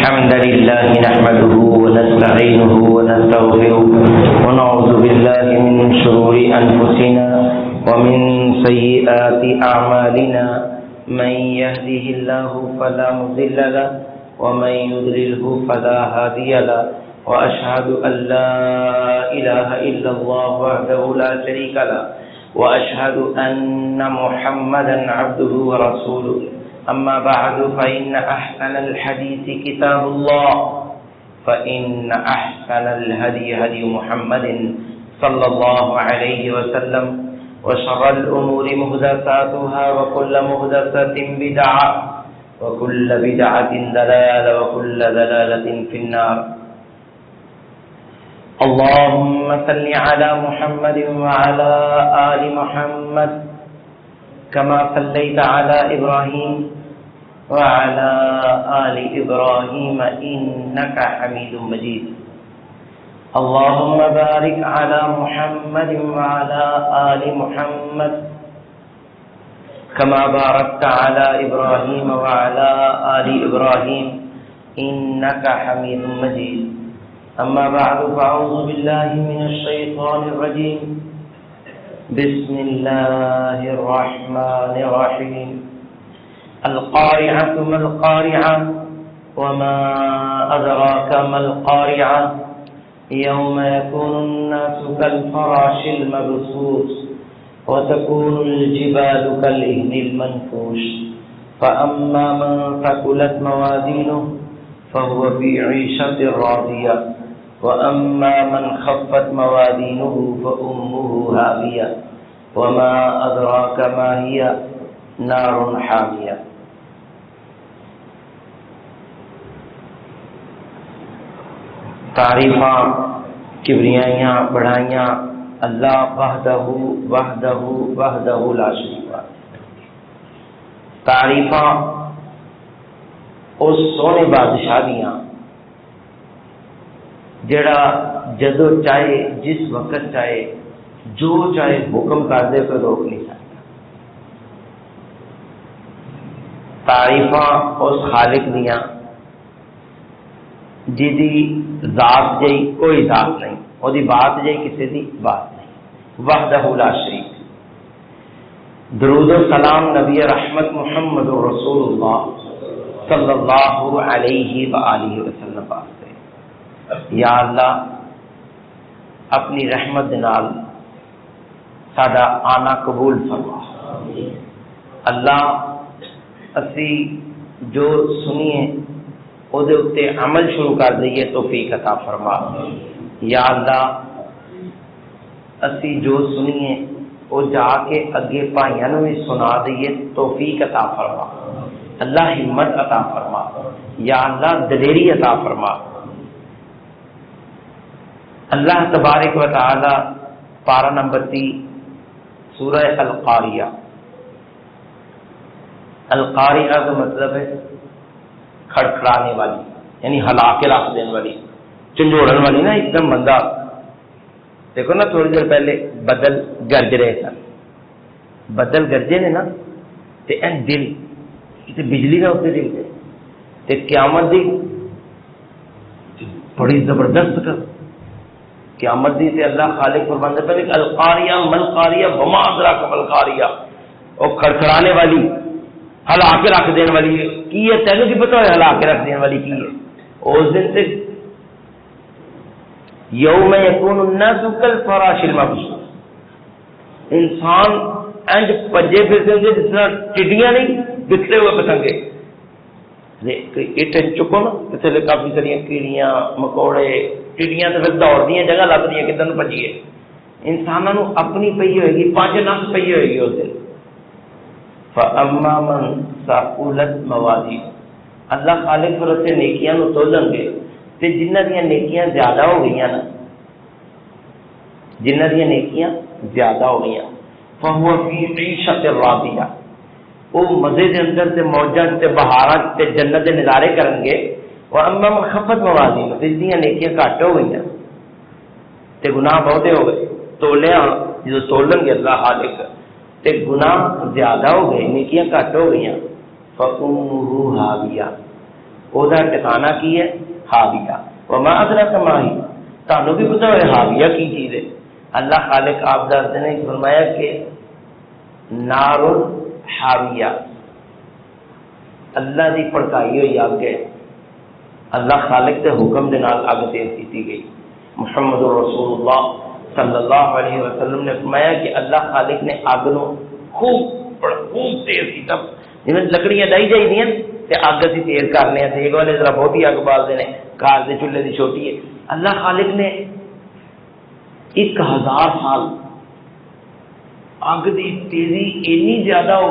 الحمد لله نحمده ونستعينه ونستغفره ونعوذ بالله من شرور أنفسنا ومن سيئات أعمالنا من يهده الله فلا مضل له ومن يضلله فلا هادي له وأشهد أن لا إله إلا الله وحده لا شريك له وأشهد أن محمدا عبده ورسوله أما بعد فإن أحسن الحديث كتاب الله فإن أحسن الهدي هدي محمد صلى الله عليه وسلم وشر الأمور محدثاتها وكل محدثة بدعة وكل بدعة ضلالة وكل ضلالة في النار. اللهم صل على محمد وعلى آل محمد كما صليت على إبراهيم وعلى آل إبراهيم إنك حميد مجيد. اللهم بارك على محمد وعلى آل محمد كما باركت على إبراهيم وعلى آل إبراهيم إنك حميد مجيد. أما بعد فأعوذ بالله من الشيطان الرجيم. بسم الله الرحمن الرحيم. القارعة ما القارعة وما أدراك ما القارعة يوم يكون الناس كالفراش المبثوث وتكون الجبال كالعهن المنفوش فأما من ثقلت موازينه فهو في عيشة راضية وأما من خفت موازينه فأمه هاوية وما أدراك ما هي نار حامية. تعریفاں کبریائیاں بڑھائیاں اللہ وحدہ وحدہ وحدہ لا شریک له. تعریفاں اس سونے بادشاہ دیاں جڑا جدو چاہے جس وقت چاہے جو چاہے حکم کر دے پہ روک نہیں سکتا. تعریفاں اس خالق دیاں جدی ذات جئی کوئی ذات نہیں، وہ دی بات جئی کسی دی بات نہیں، وحدہ لا شریک. درود و سلام نبی رحمت محمد رسول اللہ صلی اللہ علیہ وآلہ وسلم واسطے. یا اللہ اپنی رحمت دے نال ساڈا آنا قبول فرما. اللہ اسی جو سنیے او دے اتے عمل شروع کر دئیے توفیق عطا فرما. یا اللہ اسی جو سنیے او جا کے اگے بھائیاں نوں بھی سنا دئیے توفیق عطا فرما. اللہ ہمت عطا فرما. یا اللہ دلیری عطا فرما. اللہ تبارک و تعالی پارہ نمبر 3 سورہ القاریہ. القاریہ کا مطلب ہے کھڑکھڑانے والی، یعنی ہلا کے رکھ دینے والی، جھنجھوڑن والی. نا ایک دم بندہ دیکھو نا تھوڑی دیر پہلے بدل گرج رہے سن، بدل گرجے نے نا تے این دل تے بجلی نہ ہوتے دل تے قیامت دی بڑی زبردست قیامت دی تے اللہ خالق فرماندا ہے پہلے القاریہ مل قاریہ وما ادراک مل قاریہ، او کھڑکھڑانے والی ہلا کے رکھ دینے والی کی ہے. تینوں کی پتہ ہے ہلا کے رکھ دینے والی کی ہے؟ اس دن سے یوم یکون الناس کالفراش المبثوث، انسان انج پجے پھرتے ہیں جس طرح ٹڈیاں نہیں بکھرے ہوئے پتنگے. اٹھن چکو نا اتنے کافی ساری کیڑیاں مکوڑے ٹڈیاں تو پھر دوڑ دیا جگہ لب دیا کدھر بجیے. انسانوں اپنی پی ہوئے گی 5 نفس پی ہوئے گی اس دن. فَأَمَّا مَنْ ثَقُلَتْ مَوَازِينُهُ، اللہ خالق پر اسے نیکیاں نو تولن گے تے جنہ دیاں نیکیاں زیادہ ہو گئیاں نا، جنہ دیاں نیکیاں زیادہ ہو گئیاں فَهُوَ فِي عِيشَةٍ رَاضِيَةٍ، وہ مزے دے اندر تے موجاں تے بہاراں تے جنت دے نظارے کرن گے. وَأَمَّا مَنْ خَفَّتْ مَوَازِينُهُ، جس دیاں نیکیاں گھٹ ہو گئیاں تے گناہ بہتے ہو گئے، تولیا جو تولن گے اللہ خالق تے گناہ زیادہ ہو گئے، نیکیاں گھٹ ہو گئیاں. فَأُمُّهُ هَاوِيَةٌ، وہ ٹھکانا کی ہے؟ حاویہ۔ وما ادراک ما ہی، تانوں بھی پتا ہے حاویہ کی چیز ہے؟ اللہ خالق آپ دستے نے فرمایا کہ نار حاویہ، اللہ دی بھڑکائی ہوئی اگ ہے، اللہ خالق کے حکم دے نال اگ تیز کی گئی۔ محمد رسول اللہ صلی اللہ علیہ وسلم نے فرمایا کہ اللہ خالق نے اگ نو خوب تیز کیتا، جی لکڑیاں ڈائی جائیے تے اگ اسی تیز کرنے ہیں، ایک والے ذرا بہتی اگ بالتے ہیں، گھر کے چولہے کی چھوٹی ہے۔ اللہ خالق نے 1000 سال اگ کی تیزی اینی زیادہ ہو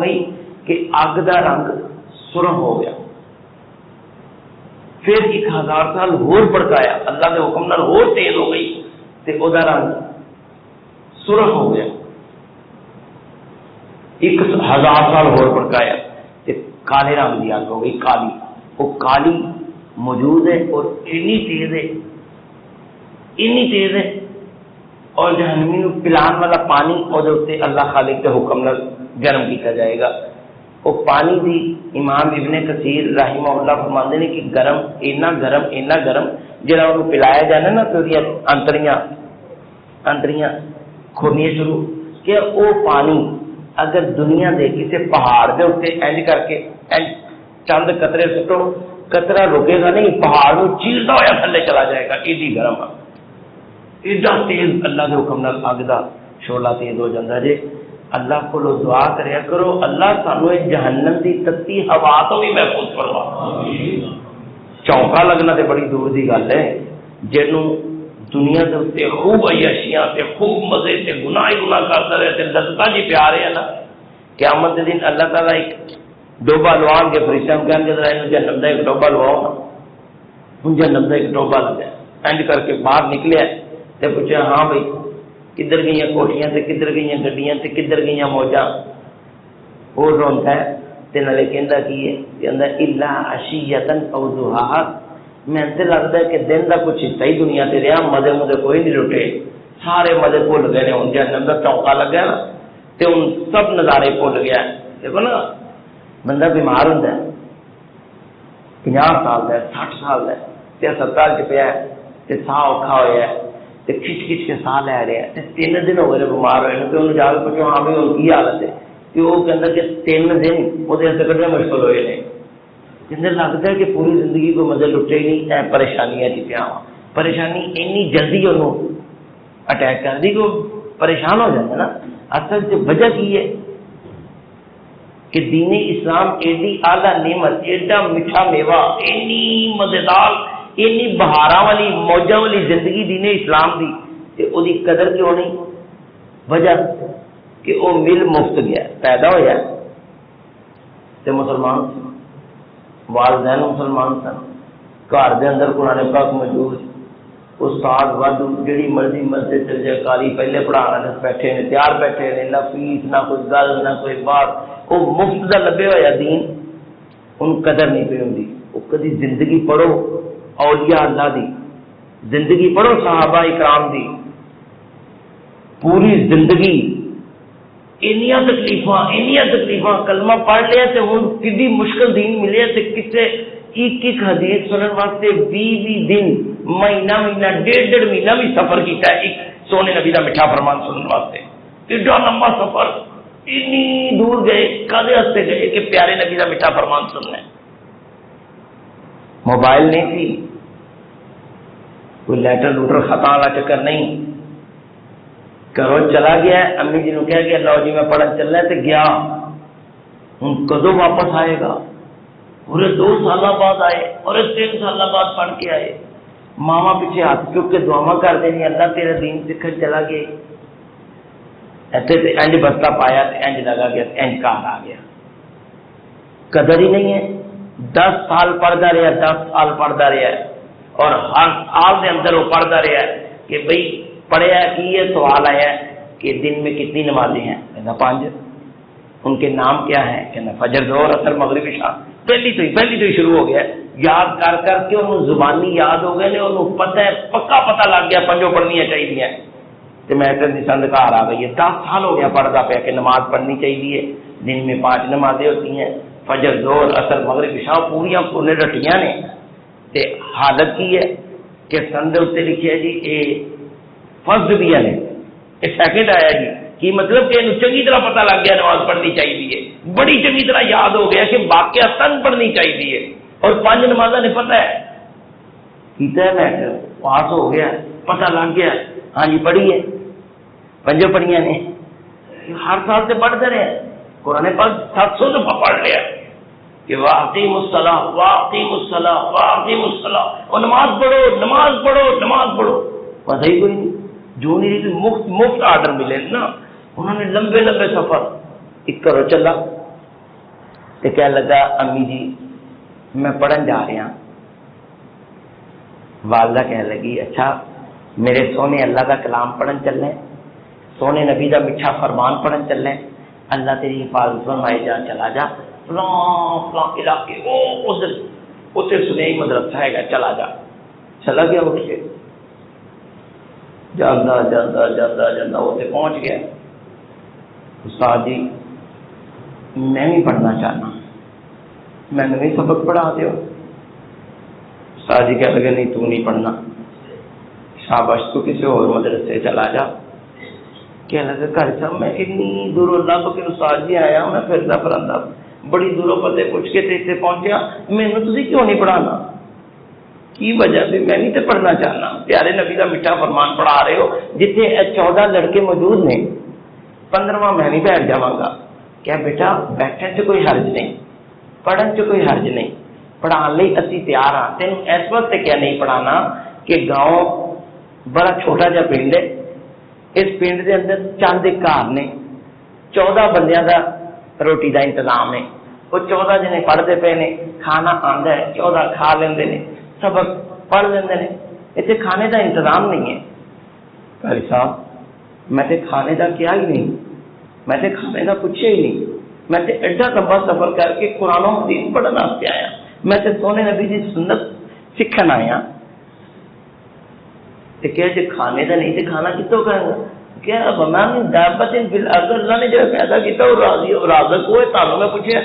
گئی کہ اگ کا رنگ سرخ ہو گیا۔ پھر 1000 سال ہور بڑکایا، اللہ کے حکم نال ہور تیز ہو گئی تے او دا رنگ سرخ ہو گیا۔ 1000 سال ہور بڑکایا تے کالے رنگ کی اگ ہو گئی، کالی۔ وہ کالی موجود ہے اور اینی تیز ہے اور جہنمی نو پلان والا پانی اور اللہ خالق کے حکم نال گرم کیتا جائے گا۔ وہ پانی دی امام ابن کثیر رحمہ اللہ فرماندے نے کہ گرم اینا گرم جہاں وہ پلایا جانا نا تو انتریاں کھولنیاں شروع کہ وہ پانی اگر دنیا دے کسی پہاڑ دے اتنے انج کر کے چند قطرے سٹو، قطرہ رکے گا نہیں، پہاڑ کو چیرتا ہوا تھلے چلا جائے گا، ایڈی گرم ایڈا تیز اللہ کے حکم نال اگ دا شعلہ تیز ہو جاتا جی۔ اللہ کو دعا کریا کرو اللہ سانو جہنم دی تتی ہوا تو بھی محفوظ فرما۔ چونکا لگنا تے بڑی دور دی گل ہے، جنوں دنیا دے اتنے خوب عیاشیاں تے خوب مزے تے گناہ کرتا رہے تے لذتاں جی پیارے ہیں نا، قیامت دے دن اللہ تعالیٰ ایک ڈوبا لوان کے فرشتوں کو کہیں گے جہنم دا ایک ڈوبا لواؤ نا، ہن جہنم دا ایک ڈوبا لگا اینج کر کے باہر نکلیا تے پوچھا ہاں بھائی کدھر گئی کوٹیاں تے کدھر گئی گڈیاں تے کدھر گئی موجاں؟ وہ روندا ہے تے نالے کہندا کی ہے کہندا الا عشیۃ او ضحاها، میں تے لگدا ہے کہ دن دا کچھ حصہ ہی دنیا تے رہا، مزے کوئی نہیں لٹے، سارے مزے بھول گئے نے، ہن جہنم دا چونکا لگا نا تے ہن سب نظارے بھول گیا۔ دیکھو نا بندہ بیمار ہوندا ہے 50 سال دا 60 سال دا تے ہسپتال چ پیا تے ساہ اوکھا ہویا ہے تے کھچ کے ساہ لے رہا ہے، 3 دن ہو گئے بیمار ہوئے تو انہوں جا کے پوچھو ہاں بھائی ہوں کی حالت ہے، کہ وہ کہتا کہ 3 دن وہ کٹنے مشکل ہوئے ہیں، کہ لگتا ہے کہ پوری زندگی کو مزے لٹے ہی نہیں، اے پریشانیاں چ پیا ہوا، پریشانی اینی جلدی انہوں اٹیک کر دی کہ وہ پریشان ہو جاتا نا۔ اصل سے وجہ کی ہے کہ دین اسلام ایڈی اعلیٰ نعمت، ایڈا میٹھا میوہ، اینی مزیدار، اینی بہاراں والی موجاں والی زندگی دین اسلام دی تے او دی قدر کیوں نہیں؟ وجہ کہ وہ مل مفت گیا، پیدا ہویا تے مسلمان والدین مسلمان سن، گھر دے اندر قرآن پاک موجود، استاد وادو جڑی مرضی مسجد چل جائے، قاری پہلے پڑھانے بیٹھے نے، تیار بیٹھے نے، نہ فیس نہ کوئی گل نہ کوئی بات، وہ مفت دا لبے ہوا دین، ان قدر نہیں پی ہوندی۔ وہ کدی زندگی پڑھو اولیاء اللہ دی، زندگی پڑھو صحابہ اکرام دی، پوری زندگی اینیاں تکلیفاں کلمہ پڑھ لیا تے ہن کدی مشکل دین ملے تے کتے ایک حدیث سنن واسطے 20 دن مہینہ 1.5 مہینہ بھی سفر کیتا ہے ایک سونے نبی دا میٹھا فرمان سنن واسطے، ایڈا لمبا سفر، اتنی دور گئے، کدے ہستے گئے کہ پیارے نبی دا میٹھا فرمان سننا ہے۔ موبائل نہیں تھی، کوئی لیٹر لوٹر خطا والا چکر نہیں، گھروں چلا گیا، امی جی نے کہا کہ لو جی میں پڑھن چلنا ہے تے گیا، ہوں کدو واپس آئے گا؟ پورے 2 سال بعد آئے اور 3 سال بعد پڑھ کے آئے، ماما پیچھے ہاتھ چک کے دعا کر دینی اللہ تیرا دین سکھن چلا گئے، ایسے انج بستہ پایا انج لگا گیا انج گھر آ گیا، قدر ہی نہیں ہے۔ 10 سال پڑھتا رہا، 10 سال پڑھتا رہا اور ہر سال کے اندر وہ پڑھتا رہا کہ بھئی پڑھیا کی یہ سوال آیا کہ دن میں کتنی نمازیں ہیں؟ کہنا 5۔ ان کے نام کیا ہیں؟ کہنا فجر ظہر اثر مغرب عشاء۔ پہلی تو ہی شروع ہو گیا، یاد کر کے انہوں زبانی یاد ہو گئے، انہوں پتہ ہے، پکا پتہ لگ گیا 5 پڑھنی چاہیے تو میٹر کی سند گھر آ گئی ہے۔ 10 سال ہو گیا پڑھتا پیا کہ نماز پڑھنی چاہیے، دن میں 5 نمازیں ہوتی ہیں، فجر زور اثر مغرب عشاء پوریا پورے رٹیاں نے تے حالت کی ہے کہ سن دے اتنے لکھے جی یہ فرض بھی ہے یہ سیکنڈ آیا جی کی مطلب کہ چنگی طرح پتہ لگ گیا نماز پڑھنی چاہیے بڑی چنگی طرح یاد ہو گیا کہ واقعہ سن پڑھنی چاہیے اور 5 نمازیں نے پتہ ہے کیتا ہے میٹر پاس ہو گیا پتہ لگ گیا ہاں جی پڑھی ہے 5 پڑھیاں نے ہر سال سے پڑھتے رہے قرآن پاک 700 دفعہ پڑھ لیا کہ واقیم الصلاۃ واقیم الصلاۃ واقیم الصلاۃ اور نماز پڑھو نماز پڑھو نماز پڑھو پتہ ہی کوئی نہیں جو نہیں مفت آرڈر ملے نا انہوں نے لمبے لمبے سفر ایک کرو چلا تو کیا لگا امی جی میں پڑھن جا رہا والدہ کہنے لگی اچھا میرے سونے اللہ کا کلام پڑھن چلے سونے نبی کا میٹھا فرمان پڑھن چلے اللہ تیری حفاظت فرمائے جا چلا جا فلاں علاقے ادھر اتنے سنیا مدرسہ ہے گا چلا جا چلا گیا اٹھ کے جانا جانا جانا جانا اتنے پہنچ گیا استاد جی میں بھی پڑھنا چاہنا میں نے بھی سبق پڑھا دو استاد جی کہنے لگے نہیں تو نہیں پڑھنا شاباش تو کسی اور مدرسے چلا جا کہنے لگے گھر صاحب میں اتنی دوروں لب کے استاد جی آیا میں پھرتا پھرتا بڑی دوروں پتے پوچھ کے اتنے پہنچیا مینوں تسی کیوں نہیں پڑھانا کی وجہ سے میں نہیں تو پڑھنا چاہنا پیارے نبی کا میٹھا فرمان پڑھا رہے ہو جتنے 14 لڑکے موجود نے 15واں میں بھی بیٹھ جاواں گا کیا بیٹا بیٹھنے سے کوئی حرج نہیں پڑھن سے کوئی حرج نہیں پڑھان لئی اسی تیار ہاں تینوں اس وقت کیا نہیں پڑھانا کہ گاؤں بڑا چھوٹا جا پنڈ ہے اس پنڈ دے اندر چند گھر نے 14 بندیاں دا روٹی دا انتظام ہے وہ 14 جنے پڑھتے پے نے کھانا آندا ہے 14 کھا لیندے نے سبق پڑھ لیندے نے اتنے کھانے دا انتظام نہیں ہے قاری صاحب میں تے کھانے دا کیا ہی نہیں میں تے کھانے دا پوچھے ہی نہیں میں تے ایڈا لمبا سفر کر کے قرآن و حدیث پڑھن واسطے آیا میں تے سونے نبی دی سنت سیکھن آیا تے کیا جے کھانے دا نہیں تے کھانا کتوں کھائے گا کیا وما من دابۃ فی الارض اللہ نے جو پیدا کیتا وہ راضی اور رازق ہوئے تعلق میں پوچھے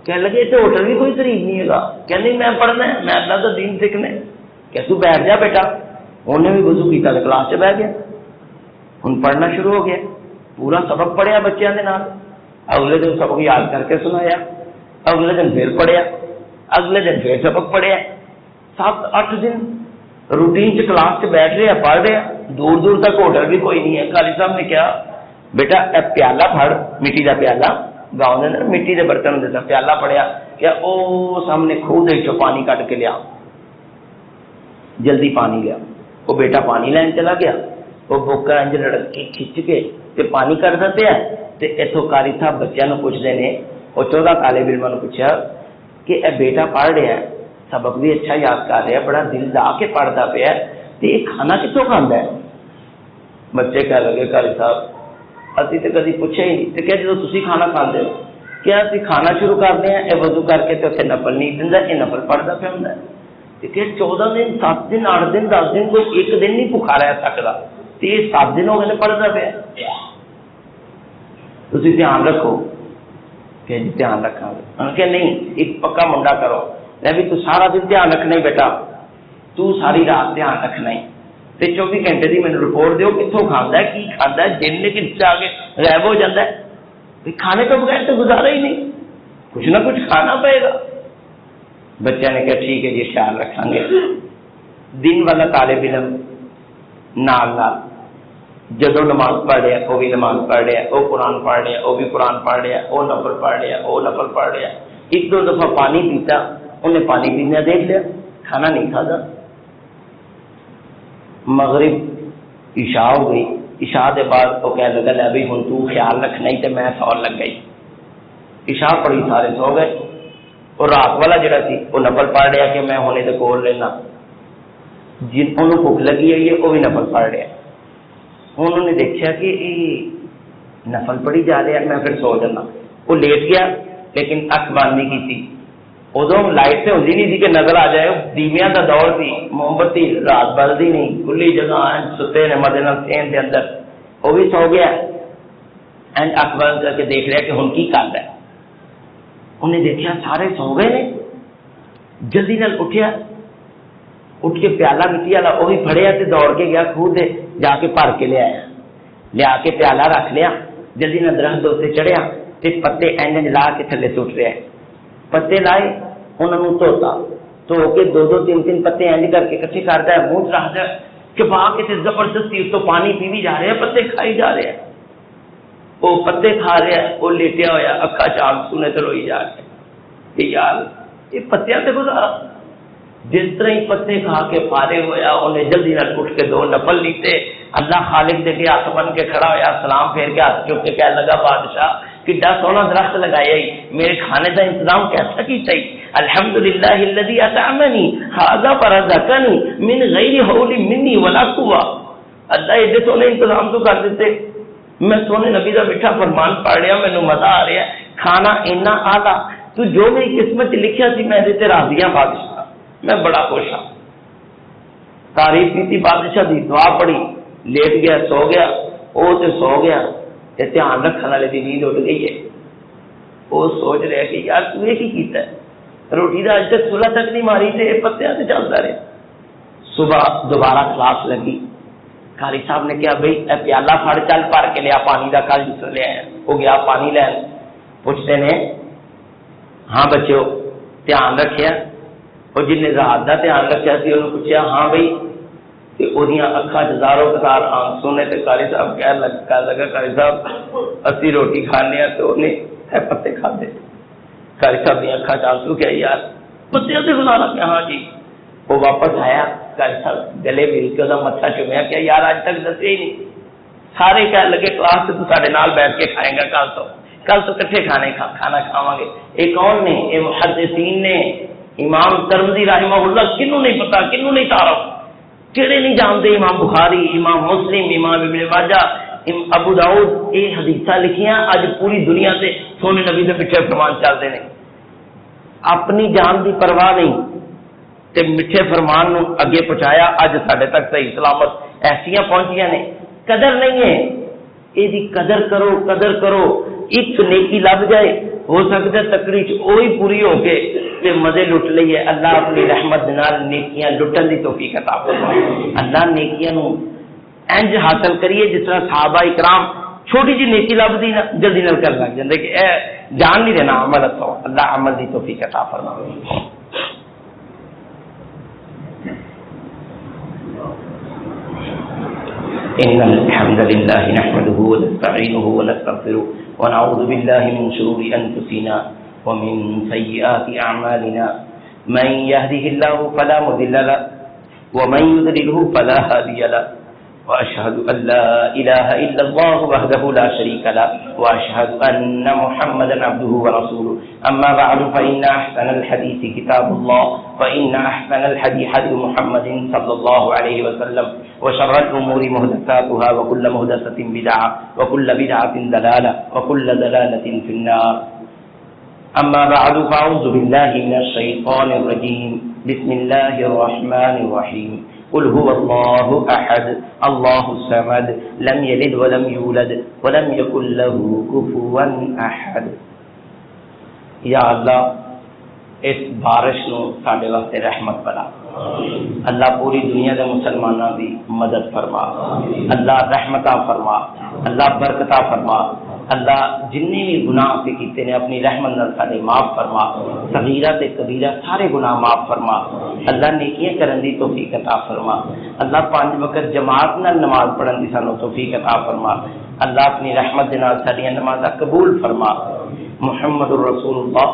کہنے لگے اتنے ہوٹل بھی کوئی قریب نہیں ہے کہ نہیں میں پڑھنا ہے میں اللہ کا دین سیکھنا ہے کہ تو بیٹھ جا بیٹا انہیں بھی وضو کیتا تو کلاس سے بیٹھ گیا ہن پڑھنا شروع ہو گیا پورا سبق پڑھیا بچیاں دے نال اگلے دن سبق یاد کر کے سنایا اگلے دن پھر پڑھیا اگلے دن پھر سبق پڑھیا 7-8 دن روٹین سے کلاس سے بیٹھ رہے پڑھ رہے دور دور تک ہوٹل بھی کوئی نہیں ہے قاری صاحب نے کیا بیٹا پیالہ پھڑ مٹی کا پیالہ گاؤں کے اندر مٹی کے برتن دیتا پیالہ پڑیا کیا وہ سامنے خوہ دے چو پانی کٹ کے لیا جلدی پانی لیا وہ بیٹا پانی لین چلا گیا وہ بوکا انج لڑک کے کھچ کے تے پانی کر دیتے ہیں تے اتوں قاری صاحب بچوں کو پوچھتے ہیں وہ 14 طالب علموں نے پوچھا کہ اے بیٹا پڑھ رہا ہے سبق بھی اچھا یاد کر رہا ہے بڑا دل لا کے پڑھتا پیا تے یہ کھانا کتوں کھانا ہے بچے کہہ لگے قاری صاحب اسی تو کدی پوچھے ہی نہیں تو کیا جب تھی کھانا کھاتے ہو کیا اسی کھانا شروع کرتے ہیں یہ وضو کر کے تو اتنے نفل نہیں دینا یہ نفل پڑھتا پہ ہوں کہ 14 دن 7 دن 8 دن 10 دن کوئی ایک دن نہیں بھوکا رہ سکتا تو یہ 7 دن ہو گئے پڑھتا پیا تھی دھیان رکھو کہ جی دھیان رکھا کہ نہیں ایک پکا منڈا کرو میں بھی تو سارا دن دھیان رکھنا ہی بیٹا تو ساری رات دھیان رکھنا ہی 24 گھنٹے کی مجھے رپورٹ دو کتوں کھانا ہے کی کھانا ہے جن نے کس سے آگے غائب ہو جاتا ہے کھانے تو بغیر تو گزارا ہی نہیں کچھ نہ کچھ کھانا پڑے گا بچہ نے کہا ٹھیک ہے جی خیال رکھیں گے دن والا طالب علم نال نال جدو نماز پڑھ رہا وہ بھی نماز پڑھ رہا وہ قرآن پڑھ رہا وہ بھی قرآن پڑھ رہا وہ نفل پڑھ رہا وہ نفل پڑھ رہا 1-2 دفعہ پانی پیتا انہیں پانی پینا دیکھ لیا کھانا نہیں کھاتا مغرب عشاء ہو گئی عشاء کے بعد وہ کہنے لگا لے بھائی ہوں تو خیال رکھنا ہی تو میں سور لگ گئی عشاء پڑھی سارے سو گئے اور رات والا جڑا سی وہ نفل پڑھ رہا کہ میں ہونے تو کول لینا جن انہوں بھوک لگی ہوئی ہے وہ بھی نفل پڑھ رہا انہوں نے دیکھا کہ یہ نفل پڑھی جا رہا ہے میں پھر سو جانا وہ لیٹ گیا لیکن اکھ بند نہیں کی ادو لائٹ سے ہوتی نہیں تھی کہ نظر آ جائے دیویاں کا دور سی موم بتی رات بلدی نہیں کھلی جگہ ستے نے مدے سین کے اندر وہ بھی سو گیا اینڈ اکھ بند کر کے دیکھ رہا کہ ہوں کی کرتا ہے انہیں دیکھا سارے سو گئے نے، جلدی نال اٹھیا، اٹھ کے پیالہ مٹی والا وہ بھی پھڑیا تے دوڑ کے گیا خوہ دے، جا کے بھر کے لیا کے پیالہ رکھ لیا، جلدی نال درخت اتنے چڑھیا تے پتے اینج لا کے تھلے سٹ رہا ہے، پتے لائے انہوں نے دھو کے دو تین پتے اینج کر کے کٹھے کرتا ہے، منہ رکھتا ہے کہ باہر کے زبردستی اس کو پانی پی بھی جا رہے ہیں، پتے کھائی جا رہے ہیں، وہ پتے کھا رہا ہے، وہ لیٹیا ہوا اکھا چاک سنے تو روئی جا رہے ہیں، یار یہ پتیاں سے گزارا۔ جس طرح ہی پتے کھا کے فارغ ہویا انہیں جلدی نہ اٹھ کے 2 نفل لیتے، اللہ خالق دے کے ہاتھ بن کے کھڑا ہویا، سلام پھیر کے ہاتھ چک کے کہنے لگا بادشاہ کڈا سونا درخت لگایا ہی، میرے کھانے کا انتظام کیسا کیتا ہی، الحمدللہ الذی اطعمنی ھذا فرزقنی من غیر حول منی ولا قوہ، اللہ ایڈے سونے انتظام تو کر دیتے، میں سونے نبی کا میٹھا فرمان پڑھ رہا، مینوں مزہ آ رہا ہے، کھانا اینا آلہ، تو جو میری قسمت لکھیا سی میں تے راضی ہاں بادشاہ، میں بڑا خوش ہوں۔ تعریف کی تھی بادشاہ دی، دعا پڑھی، لیٹ گیا، سو گیا، وہ تے سو گیا تے دھیان رکھنے والے دی نیند اٹھ گئی ہے، وہ سوچ رہا کہ یار تو یہ کی کیتا ہے، روٹی دا اج تک صلح تک نہیں ماری تے پتیاں تے چلتا رہے۔ صبح دوبارہ کلاس لگی، قاری صاحب نے کہا بھائی اے پیالہ پھڑ چل بھر کے لیا پانی دا، کل جس لے آیا، وہ گیا پانی لین، پوچھتے نے ہاں بچو دھیان رکھیا، اور جن نے رات کا دھیان رکھا سی انہوں پوچھا ہاں بھائی، اکھا ہزاروں قطار آنسو نے، قاری صاحب کہنے لگا قاری صاحب اسی روٹی کھانے ہیں تو انہیں پتے کھاتے، قاری صاحب نے اکھا آنسو کیا یار پتے سے گزارا کیا، ہاں جی۔ وہ واپس آیا، قاری صاحب گلے مل کے وہ متھا چومیا کیا یار آج تک دسے ہی نہیں، سارے کہنے لگے کلاس سے تو سارے نال بیٹھ کے کھائیں گا، کل تو کٹھے کھانا کھاواں گے۔ ایک کون نے، یہ محدثین نے، امام ترمذی رحمہ اللہ، کنوں نہیں پتا، کنوں نہیں تعارف، کہڑے نہیں جانتے، امام بخاری، امام مسلم، امام ابن ماجہ، ابو داؤد، یہ حدیثاں لکھیاں اج پوری دنیا سے سونے نبی دے میٹھے فرمان چلتے ہیں، اپنی جان دی پرواہ نہیں تے میٹھے فرمان نو اگے پہنچایا، اج ساڈے تک صحیح سلامت ایسیاں پہنچیاں نے، قدر نہیں ہے، یہ قدر کرو، ایک نیکی لب جائے، ہو سکتا ہے تکڑی وہی پوری ہو کے تے مزے لٹ لئیے، اللہ اپنی رحمت نال نیکیاں لٹن دی توفیق عطا فرمائے، اللہ نیکیاں نو انج حاصل کریے جس طرح صحابہ اکرام چھوٹی جی نیکی لبدی نا جلدی نال کر لگ جاندے کہ اے جان نہیں دینا عمل اتو، اللہ عمل دی توفیق عطا فرمائے۔ إن الحمد لله نحمده ونستعينه ونستغفره ونعوذ بالله من شرور أنفسنا ومن سيئات أعمالنا، من يهده الله فلا مضل له ومن يضلله فلا هادي له، وأشهد أن لا إله إلا الله وحده لا شريك له، وأشهد أن محمدا عبده ورسوله، أما بعد فإن أحسن الحديث كتاب الله، وإن أحسن الحديث حديث محمد صلى الله عليه وسلم، وشر الأمور محدثاتها، وكل محدثة بدعة، وكل بدعة ضلالة، وكل ضلالة في النار، أما بعد فأعوذ بالله من الشيطان الرجيم، بسم الله الرحمن الرحيم، قل هو الله أحد الله الصمد لم يلد ولم يولد ولم يكن له كفوا أحد۔ یا اللہ اس بارش نو ساڈے واسطے رحمت بنا، اللہ پوری دنیا دے مسلماناں دی مدد فرما، اللہ رحمتاں فرما، اللہ برکتاں فرما، اللہ جننے بھی گناہ سے کیتے نے اپنی رحمت نال ساڈے معاف فرما، صغیرہ تے کبیرہ سارے گناہ معاف فرما، اللہ نیکیاں کرن دی توفیق عطا فرما، اللہ 5 وقت جماعت نال نماز پڑھن دی سانو توفیق عطا فرما، اللہ اپنی رحمت دے نال ساڈیاں نمازاں قبول فرما۔ محمد الرسول اللہ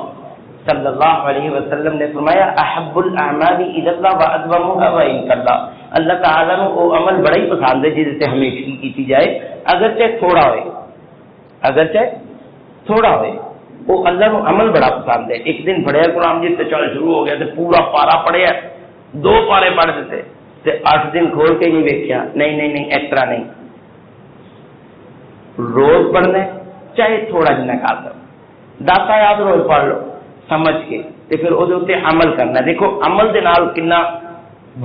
صلی اللہ علیہ وسلم نے فرمایا احب الاعمال الی اللہ وادومها وان کلا، اللہ تعالیٰ نے وہ عمل بڑا ہی پسند ہے جس سے ہمیشہ کی جائے، اگرچہ تھوڑا ہوئے، وہ اللہ کو عمل بڑا پسند ہے۔ ایک دن پڑھیا قرآن جی تے چل شروع ہو گیا تے پورا پارا پڑھیا، 2 پارے پڑھ دیتے تے 8 دن کھول کے نہیں ویکھیا، نہیں اس طرح نہیں، روز پڑھنا چاہے تھوڑا جنا کر دو، 10 آیات روز پڑھ لو سمجھ کے تے پھر وہ عمل کرنا۔ دیکھو عمل دے نال کنا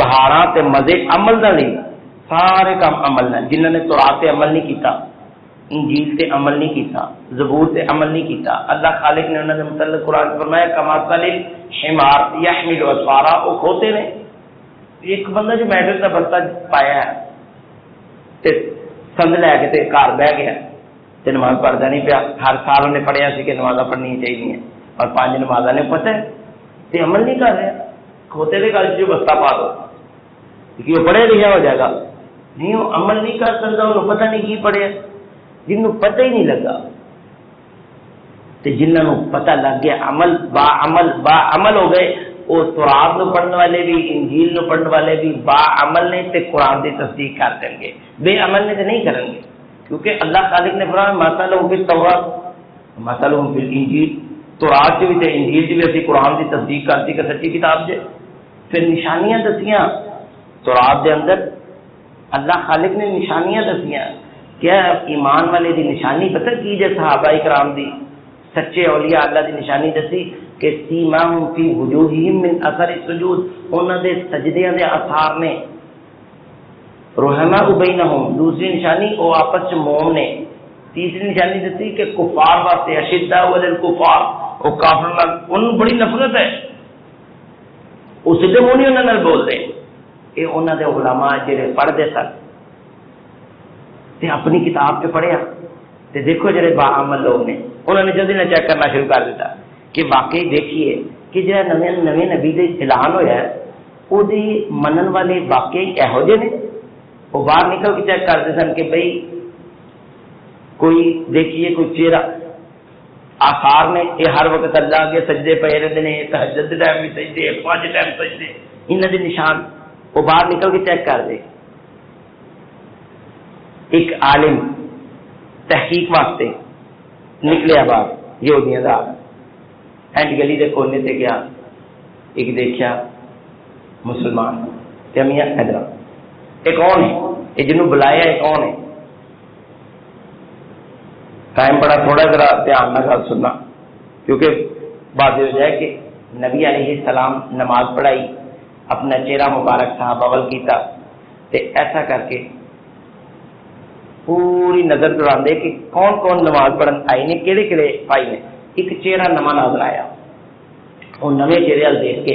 بہاراں تے مزے عمل دا نہیں، سارے کام عمل نہ، جنہوں نے تورات تے عمل نہیں کیتا انجیل تے عمل نہیں کیتا، زبور تے عمل نہیں کیتا، اللہ خالق نے انہوں نے متعلق قرآن فرمایا کمثل الحمار یحمل اسفارا، وہ کھوتے نے. ایک بندہ جو میٹر کا بستہ پایا ہے تے سند لے کے تے گھر بہ گیا تے نماز پڑھتا نہیں پیا. ہر سال انہیں پڑھیا سی کہ نمازاں پڑھنی چاہیے اور 5 نمازاں نے پتہ ہے تے عمل نہیں کر رہا. کھوتے کے گل جو بستہ پا دو کہ وہ پڑھے لکھا ہو جائے گا. نہیں، وہ عمل نہیں کر سکتا، انہوں پتہ نہیں کی پڑھیا. جنہوں پتہ ہی نہیں لگا تے جنہوں پتہ لگ گیا عمل با عمل ہو گئے. وہ تورات نو پڑھنے والے بھی انجیل نو پڑھنے والے بھی با عمل نے تے قرآن کی تصدیق کر دیں گے، بے عمل نے تے نہیں کریں گے. کیونکہ اللہ خالق نے فرمایا مثلہم فی التوراۃ مثلہم فی الانجیل، تورات چ بھی تے انجیل چ بھی اسی قرآن کی تصدیق کرتی کہ سچی کتاب جے. پھر نشانیاں دسیاں تورات دے اندر، اللہ خالق نے نشانیاں دسیاں. کیا ایمان والے دی نشانی پتہ کی جے صحابہ کرام دی سچے اولیاء اللہ دی نشانی دسی کہ سیماہم فی وجوہہم من اثر السجود، انہاں دے سجدیاں دے اثار نے. رحماء بینہم، دوسری نشانی وہ آپس چ موم نے. تیسری نشانی دسی کہ کفار واسطے اشداء علی الکفار، وہ کافر نال انہوں بڑی نفرت ہے، وہ سیدھے منہ نہیں انہاں نال بولدے. یہ انہاں دے علماء جڑے پڑھدے سن تے اپنی کتاب پہ پڑھیا تے دیکھو جڑے با عمل لوگ نے انہوں نے جلدی نہ چیک کرنا شروع کر دیتا کہ واقعی دیکھیے کہ جڑا نویں نبی دے اعلان ہویا ہے وہ دی منن والے واقعی یہو جے نے. وہ باہر نکل کے چیک کرتے سن کہ بھئی کوئی دیکھیے کوئی چہرہ آثار نے یہ ہر وقت اللہ کے سجدے پے رہتے ہیں، تہجد ٹائم بھی سجدے، 5 ٹائم سجدے، انہاں دے نشان وہ باہر نکل کے چیک کر دے. ایک عالم تحقیق واسطے نکلیا باہر یہودیاں دا اینڈ گلی دے کونے تے گیا، ایک دیکھا مسلمان تے میاں حیدر یہ کون ہے، یہ جنوں بلایا یہ کون ہے. ٹائم بڑا تھوڑا ذرا دھیان نہ گل سننا کیونکہ واضح ہو جائے کہ نبی علیہ السلام نماز پڑھائی، اپنا چہرہ مبارک صاحب اول کیتا تے ایسا کر کے پوری نظر دوڑاندے کہ کون کون نماز پڑھن آئے نے، کہڑے کہڑے پائی نے. ایک چہرہ نواں نظر آیا، وہ نویں چہرے وال دیکھ کے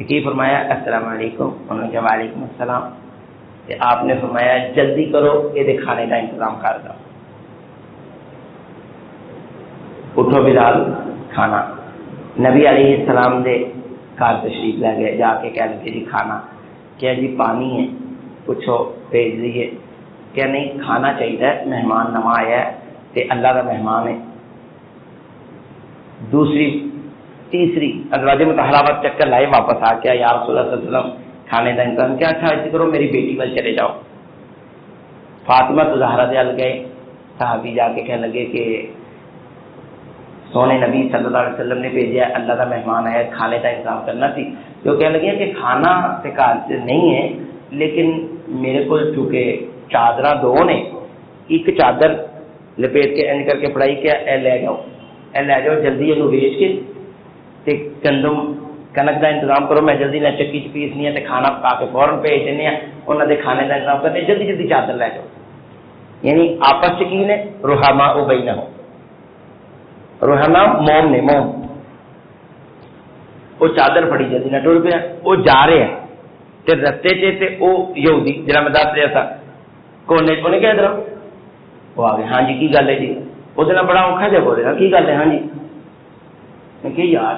کی فرمایا السلام علیکم، انہوں نے کہا وعلیکم السلام. تے آپ نے فرمایا جلدی کرو یہ کھانے کا انتظام کر دو، اٹھو بلال کھانا. نبی علیہ السلام دے گھر تشریف لے گئے، جا کے کہہ لگے جی کھانا. کیا جی پانی ہے، پوچھو بھیج دیجیے. کیا نہیں کھانا چاہیے، مہمان نواں آیا ہے تے اللہ کا مہمان ہے. دوسری تیسری ازواج مطہرہ چکر لائے واپس آ کے یا رسول اللہ صلی اللہ علیہ وسلم کھانے کا انتظام کیا. اچھا ایسے کرو میری بیٹی وال چلے جاؤ. فاطمہ زہرا دے ال گئے، صحابی جا کے کہنے لگے کہ سونے نبی صلی اللہ علیہ وسلم نے بھیجا اللہ کا مہمان آیا، کھانے کا انتظام کرنا سی. تو کہنے لگے کہ کھانا تے گھر سے نہیں ہے لیکن میرے کو چونکہ چادراں 2 نے، ایک چادر لپیٹ کے انج کر کے پڑائی کیا اے لے جاؤ جلدی یہ ویچ کے تے گندم کنک کا انتظام کرو، میں جلدی نہ چکی چ پیسنی ہے تے کھانا پکا کے فوراً بھیج دینے ہیں، انہوں نے کھانے کا انتظام کرنے، جلدی جلدی چادر لے جاؤ. یعنی آپس چ کی نے رحماء بینہم، رحماء موم نے موم. وہ چادر پھڑی جلدی نہ ٹر پیا، وہ جا رہے ہیں تے رستے تے وہ یہودی جڑا میں دس رہا تھا کونے انہیں کہہ دو وہ آ گئے. ہاں جی کی گل ہے جی، وہ بڑا اوکھا جا بول رہا کی گل ہے. ہاں جی میں کہ یار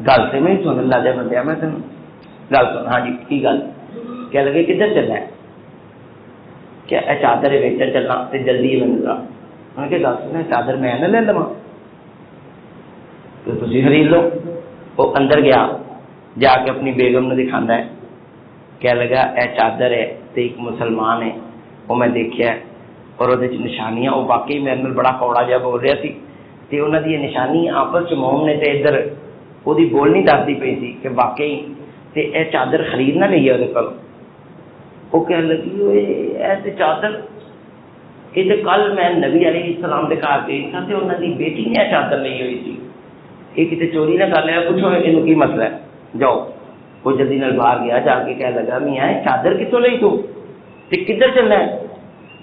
گل سے میں سن لا دیا بندہ، میں تین گل سن. ہاں جی کی گل، کہہ لگے کدھر چلنا ہے، کیا چادر ویچن چلنا تو جلدی ہے میں انہوں نے کہ گل سن چادر میں نہ لے لوا تو تھی خرید لو. وہ اندر گیا جا کے اپنی بیگم نے دکھانا ہے، کہہ لگا اے چادر ہے تو ایک مسلمان ہے وہ میں دیکھا اور وہ نشانیاں وہ واقعی میرے نال بڑا کوڑا جہا بول رہا سی تے انہاں دی نشانی آپس چ موم نے تے ادھر وہ دی بولنی دستی پئی سی کہ واقعی تے اے چادر خرید نہ لئی وہ کل. وہ کہنے لگی ایسے چادر یہ تو کل میں نبی علیہ السلام کے گھر گئی تھا تے انہاں دی بیٹی نے چادر لی ہوئی تھی، یہ کتنے چوری نہ کر لیا، پوچھو یہ کی مسئلہ ہے جاؤ. وہ جلدی نال باہر گیا، جا کے کہنے لگا میاں چادر کتوں لئی تو کدھر چلنا ہے.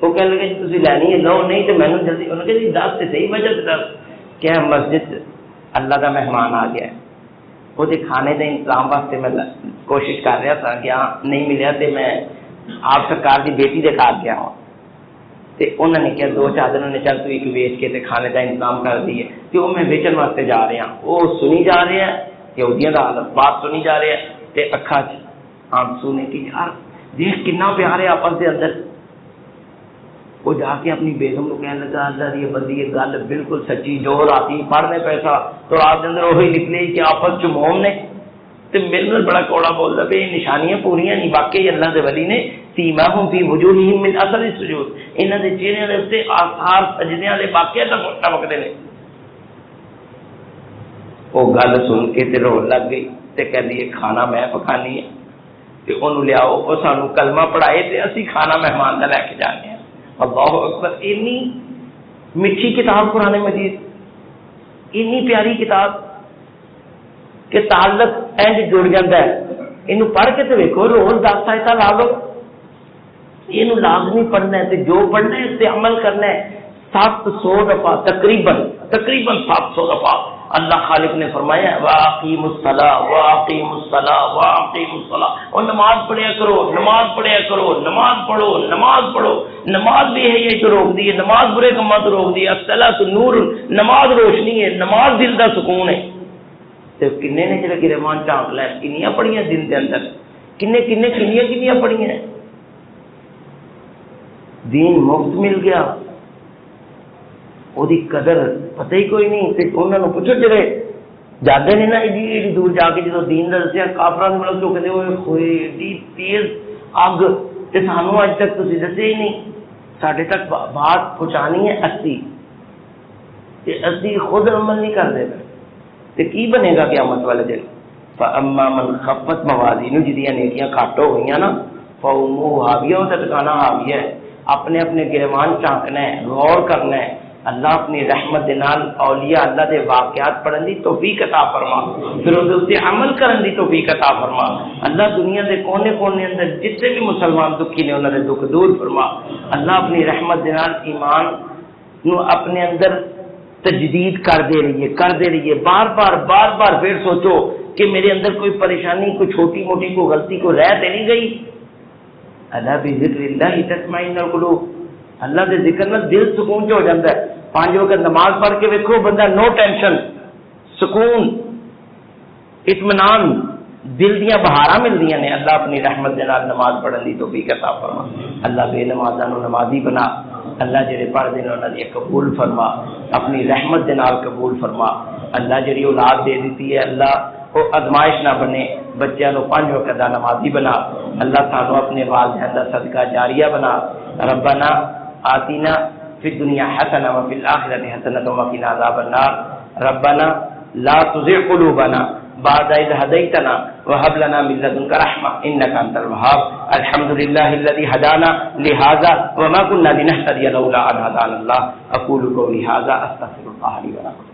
وہ کہنے لگے جی تسی لینی ہے لو، نہیں تو مینوں جلدی. انہوں نے کہا جی دس تے صحیح وجہ تے دس. کہ مسجد اللہ کا مہمان آ گیا ہے، وہ کھانے کے انتظام واسطے میں کوشش کر رہا تھا کہ ہاں نہیں ملیا تو میں آپ سرکار کی بیٹی کے گھر گیا ہوں. تو انہوں نے کیا دو چار دن نے چل تو ایک ویچ کے کھانے کا انتظام کر دیے. تو میں بیچن واسطے جا رہا ہوں، وہ سنی جا رہے ہیں یہودیاں کا حالت بات سنی جا رہے ہیں. تو اکھا آنسو نے کہ یار دیکھ کنا پیار ہے آپس کے اندر. وہ جا کے اپنی بیگم کو کہنے لگا اللہ یہ بندی یہ گل بالکل سچی، جو راتی پڑھنے پیسہ تو رات کے اندر وہی نکلے کہ آپس چموم نے. تو میرے کو بڑا کوڑا بولتا پہ یہ نشانیاں پوریاں نہیں. واقعی اللہ کے ولی نے سیماہم فی وجوہہم من اثر السجود، انہاں دے چہرے دے اوتے آثار سجدے والے واقعے ٹپکدے نے. وہ گل سن کے تے رو لگ گئی تے کہندی یہ کھانا میں پکانی ہے تے اونوں لیاؤ، وہ سانوں کلمہ پڑھائے تے اسی کھانا مہمان دا لے کے جانے ہیں. اللہ اکبر. اتنی میٹھی کتاب قرآن مجید، اتنی پیاری کتاب کہ تعلق انج جڑ جاتا ہے. یہ پڑھ کے تو ویکو روز 10 آیت لا لو، یہ لازمی پڑھنا ہے. جو پڑھنا ہے اس سے عمل کرنا ہے. 700 دفعہ تقریباً 700 دفعہ اللہ خالق نے فرمایا واقیموا الصلاۃ واقیموا الصلاۃ واقیموا الصلاۃ. اور نماز پڑھیا کرو، نماز پڑھیا کرو، نماز پڑھو، نماز پڑھو. نماز بھی ہے یہ تو روک دی ہے، نماز برے کاموں تو روک دی ہے. الصلاۃ نور، نماز روشنی ہے، نماز دل کا سکون ہے. تو کنے نے چلے گرمان چانک لے کنیاں پڑھیاں دن کے اندر، کنیاں پڑھیاں. دین مفت مل گیا، وہ قدر پتہ ہی کوئی نہیں. انہوں نے پوچھو جڑے جاتے نے نا ایڈی دور جا کے جدو دین کا دسیا کافران مطلب جو کہتے ہوئے ایڈی تیز اگ تے سانو اج تک تسی دسے ہی نہیں. ساڈے تک بات پہنچانی ہے 80 تے 80 خود عمل نہیں کرتے تے کی بنے گا قیامت والے دن. فاما من خفت موازینہ جدیاں نیکیاں گھٹ ہو گئیاں نا فامہ حاویہ، وہ ٹھکانا حاویہ ہے. اپنے اپنے گریبان چانکنا ہے، غور کرنا ہے. اللہ اپنی رحمت دے نال اولیاء اللہ دے واقعات پڑھن دی توفیق عطا فرما، پھر اس تے عمل کرن دی توفیق عطا فرما. اللہ دنیا دے کونے کونے اندر جتنے بھی مسلمان دکھی نے انہاں دے دکھ دور فرما. اللہ اپنی رحمت دے نال ایمان نو اپنے اندر تجدید کر دے رہیے. بار بار پھر سوچو کہ میرے اندر کوئی پریشانی، کوئی چھوٹی موٹی کوئی غلطی کو رہ تے نہیں گئی. اللہ بذکر اللہ تطمئن القلوب. اللہ کے ذکر میں دل سکون چ ہو جاتا ہے. 5 وقت نماز پڑھ کے ویکھو بندہ نو ٹینشن، سکون، اطمینان، دل دیاں بہاراں ملدیاں نے. اللہ اپنی رحمت دے نال نماز پڑھن دی توفیق عطا فرما. اللہ بے نمازاں نو نمازی بنا. اللہ جڑے پڑھ دے انہاں دی قبول فرما، اپنی رحمت دے نال قبول فرما. اللہ جڑی اولاد دے دیتی ہے اللہ وہ ازمائش نہ بنے. بچیاں نو 5 وقت دا نمازی بنا. اللہ سانو اپنے والدین دا صدقہ جاریہ بنا. ربنا آتینا فی الدنیا حسنہ وفی الآخرۃ حسنۃ وقنا عذاب النار. ربنا لا تزغ قلوبنا بعد إذ هديتنا وهب لنا من لدنك رحمة إنك أنت الوهاب. الحمد لله الذي هدانا لهذا وما كنا لنهتدي لولا أن هدانا الله. أقول قولي هذا أستغفر الله لي ولكم.